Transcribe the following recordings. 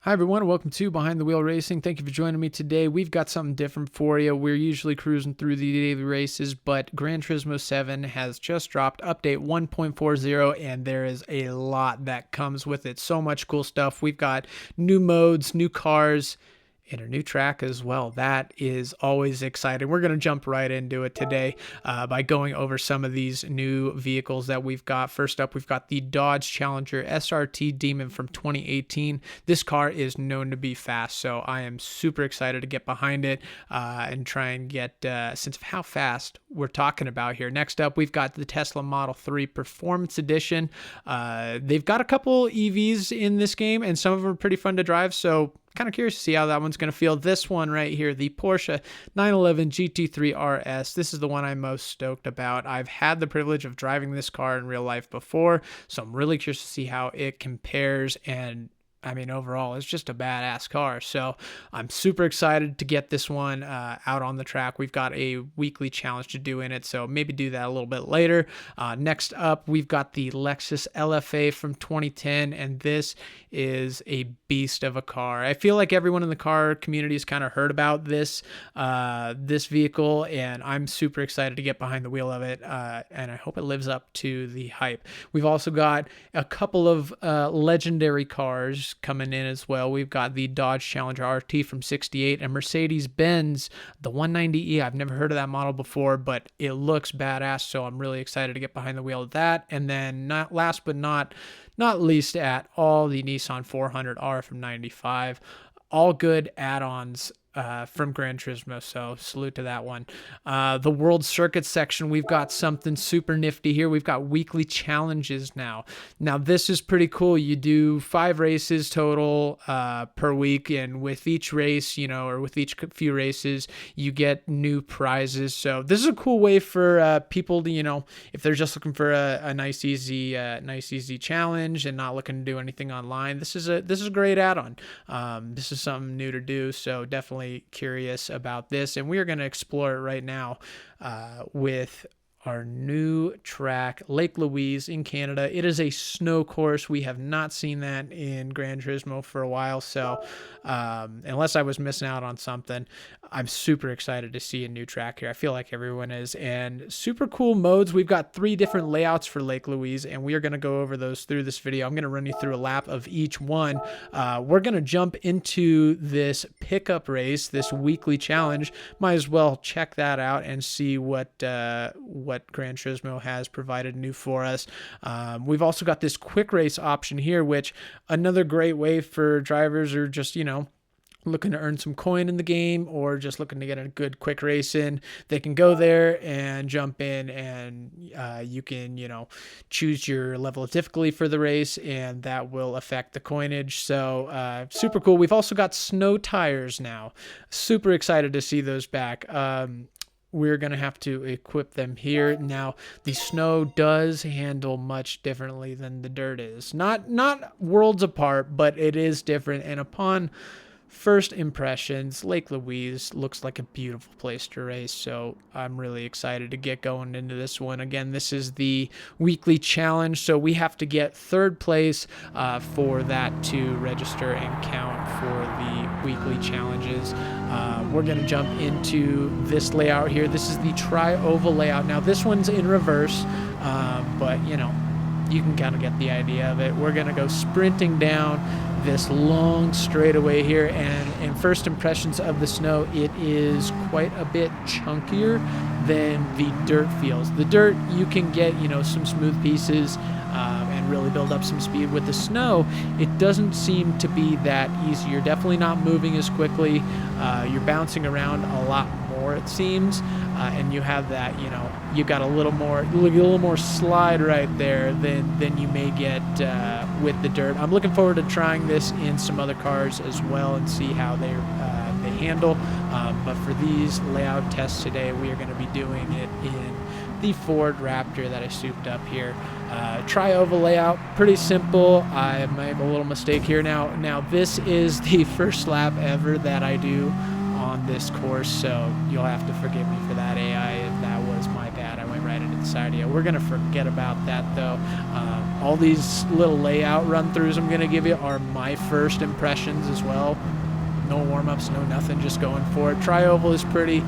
Hi everyone, welcome to Behind the Wheel Racing. Thank you for joining me today. We've got something different for you. We're usually cruising through the daily races, but Gran Turismo 7 has just dropped update 1.40, and there is a lot that comes with it. So much cool stuff. We've got new modes, new cars, and a new track as well. That is always exciting. We're going to jump right into it today by going over some of these new vehicles that we've got. First up, we've got the Dodge Challenger SRT Demon from 2018. This car is known to be fast, so I am super excited to get behind it and try and get a sense of how fast we're talking about here. Next up, we've got the Tesla Model 3 Performance Edition. They've got a couple EVs in this game, and some of them are pretty fun to drive, so kind of curious to see how that one's going to feel. This one right here, the Porsche 911 GT3 RS. This is the one I'm most stoked about. I've had the privilege of driving this car in real life before, so I'm really curious to see how it compares. And I mean, overall, it's just a badass car. So I'm super excited to get this one out on the track. We've got a weekly challenge to do in it, so maybe do that a little bit later. Next up, we've got the Lexus LFA from 2010, and this is a beast of a car. I feel like everyone in the car community has kind of heard about this vehicle, and I'm super excited to get behind the wheel of it, and I hope it lives up to the hype. We've also got a couple of legendary cars coming in as well. We've got the Dodge Challenger RT from 68 and Mercedes-Benz, the 190E. I've never heard of that model before, but it looks badass, so I'm really excited to get behind the wheel of that. And then last but not least at all, the Nissan 400R from 95. All good add-ons from Gran Turismo, so salute to that one. The World Circuit section, we've got something super nifty here. We've got weekly challenges now. Now, this is pretty cool. You do 5 races total per week, and with each race, or with each few races, you get new prizes. So this is a cool way for people to, if they're just looking for a nice, easy challenge and not looking to do anything online, this is a great add-on. This is something new to do, so definitely curious about this, and we are going to explore it right now with our new track, Lake Louise in Canada. It is a snow course. We have not seen that in Gran Turismo for a while, so unless I was missing out on something, I'm super excited to see a new track here. I feel like everyone is, and super cool modes. We've got 3 different layouts for Lake Louise, and we are going to go over those through this video. I'm going to run you through a lap of each one. We're going to jump into this pickup race, this weekly challenge. Might as well check that out and see what Gran Turismo has provided new for us. We've also got this quick race option here, which another great way for drivers or just, looking to earn some coin in the game or just looking to get a good quick race in. They can go there and jump in, and you can, choose your level of difficulty for the race, and that will affect the coinage. So super cool. We've also got snow tires now. Super excited to see those back. We're going to have to equip them here. Now, the snow does handle much differently than the dirt is. Not worlds apart, but it is different. And upon first impressions, Lake Louise looks like a beautiful place to race, so I'm really excited to get going into this one. Again, this is the weekly challenge, so we have to get 3rd place for that to register and count for the weekly challenges. We're going to jump into this layout here. This is the tri-oval layout. Now, this one's in reverse, but, you can kind of get the idea of it. We're going to go sprinting down this long straightaway here, and in first impressions of the snow, it is quite a bit chunkier than the dirt feels. The dirt, you can get, some smooth pieces and really build up some speed. With the snow, it doesn't seem to be that easy. You're definitely not moving as quickly. You're bouncing around a lot more, it seems, and you have that, you got a little more slide right there than you may get with the dirt. I'm looking forward to trying this in some other cars as well and see how they handle. But for these layout tests today, we are going to be doing it in the Ford Raptor that I souped up here. Tri-oval layout, pretty simple. I might have a little mistake here. Now this is the first lap ever that I do on this course, so you'll have to forgive me for that, AI, if that was my bad. I went right into the side of you. We're going to forget about that, though. All these little layout run-throughs I'm going to give you are my first impressions as well. No warm-ups, no nothing, just going for it. Tri-oval is pretty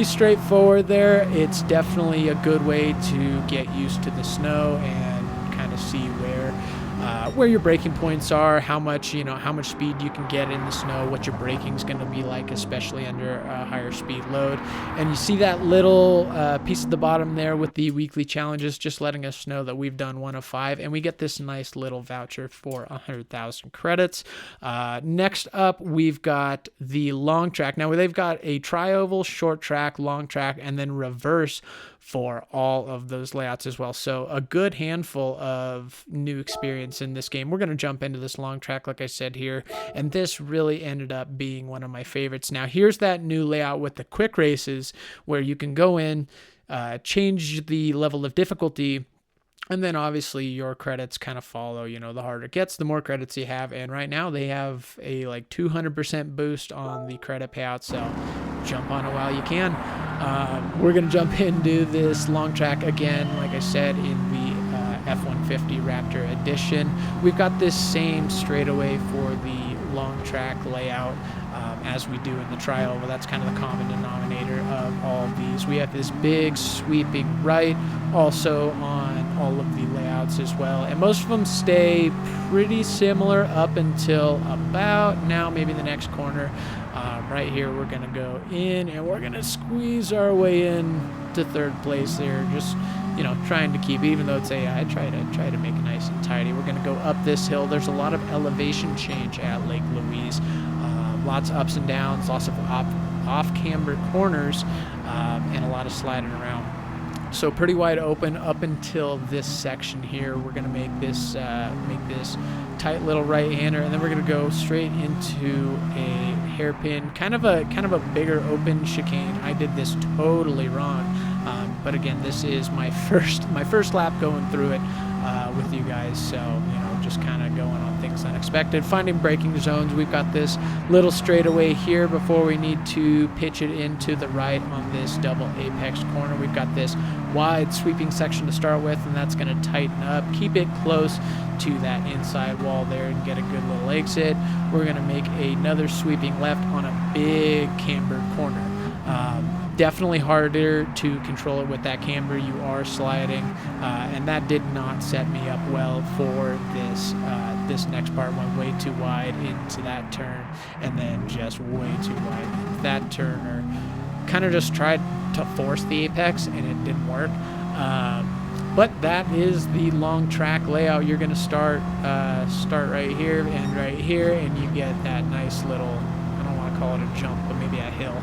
straightforward there. It's definitely a good way to get used to the snow and kind of see where your braking points are, how much speed you can get in the snow, what your braking's going to be like, especially under a higher speed load. And you see that little piece at the bottom there with the weekly challenges, just letting us know that we've done 1 of 5, and we get this nice little voucher for 100,000 credits. Next up, we've got the long track. Now they've got a tri-oval, short track, long track, and then reverse for all of those layouts as well. So a good handful of new experience in this game. We're going to jump into this long track, like I said here, and this really ended up being one of my favorites. Now here's that new layout with the quick races where you can go in, change the level of difficulty, and then obviously your credits kind of follow. The harder it gets, the more credits you have. And right now they have a 200% boost on the credit payout. So jump on it while you can. We're going to jump into this long track again, like I said, in the F-150 Raptor edition. We've got this same straightaway for the long track layout as we do in the tri-oval. That's kind of the common denominator of all of these. We have this big sweeping right also on all of the layouts as well, and most of them stay pretty similar up until about now, maybe the next corner. Right here we're gonna go in and we're gonna squeeze our way in to third place there, just trying to keep, even though it's AI, try to make it nice and tidy. We're gonna go up this hill. There's a lot of elevation change at Lake Louise, lots of ups and downs, lots of off camber corners, and a lot of sliding around. So pretty wide open up until this section here. We're gonna make this tight little right-hander, and then we're gonna go straight into a hairpin, kind of a bigger open chicane. I did this totally wrong, but again, this is my first lap going through it with you guys. So just kind of going on things unexpected, finding braking zones. We've got this little straightaway here before we need to pitch it into the right on this double apex corner. We've got this wide sweeping section to start with, and that's going to tighten up, keep it close to that inside wall there and get a good little exit. We're going to make another sweeping left on a big cambered corner. Definitely harder to control it with that camber. You are sliding, and that did not set me up well for this this next part. Went way too wide into that turn, and then just way too wide into that turn, or kind of just tried to force the apex, and it didn't work. But that is the long track layout. You're going to start right here and right here, and you get that nice little, I don't want to call it a jump, but maybe a hill.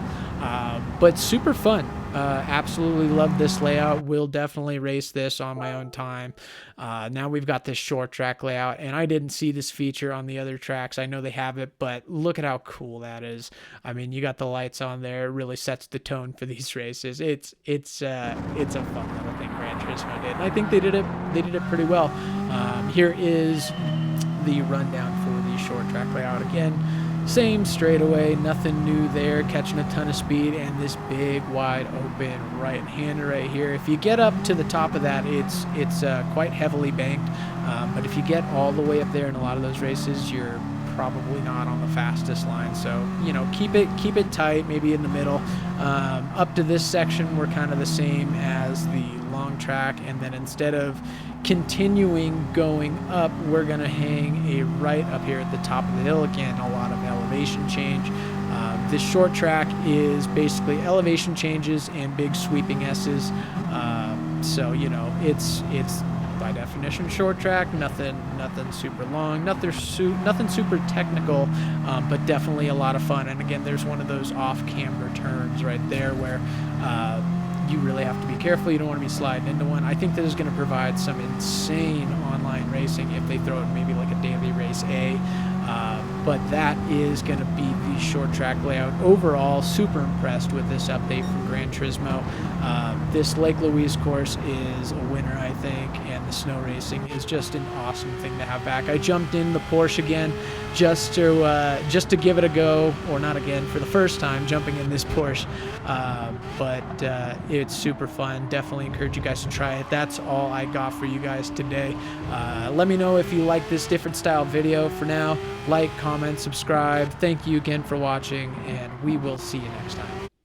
But super fun. Absolutely love this layout. Will definitely race this on my own time. Now we've got this short track layout, and I didn't see this feature on the other tracks. I know they have it, but look at how cool that is. I mean, you got the lights on there. It really sets the tone for these races. It's a fun little thing Gran Turismo did, and I think they did it pretty well. Here is the rundown for the short track layout again. Same straightaway, nothing new there, catching a ton of speed, and this big wide open right-hander right here. If you get up to the top of that, it's quite heavily banked, but if you get all the way up there in a lot of those races, you're probably not on the fastest line. So keep it tight, maybe in the middle. Up to this section, we're kind of the same as the long track, and then instead of continuing going up, we're going to hang a right up here at the top of the hill. Again, a lot of elevation change. This short track is basically elevation changes and big sweeping S's. So it's by definition short track. Nothing super long. Nothing super technical, but definitely a lot of fun. And again, there's one of those off-camber turns right there where you really have to be careful. You don't want to be sliding into one. I think that is going to provide some insane online racing if they throw it maybe like a daily race A. But that is going to be the short track layout. Overall, super impressed with this update from Gran Turismo. This Lake Louise course is a winner, I think, and the snow racing is just an awesome thing to have back. I jumped in the Porsche again just to give it a go, or not again, for the first time jumping in this Porsche. But it's super fun. Definitely encourage you guys to try it. That's all I got for you guys today. Let me know if you like this different style video. For now, like, comment, subscribe. Thank you again for watching, and we will see you next time.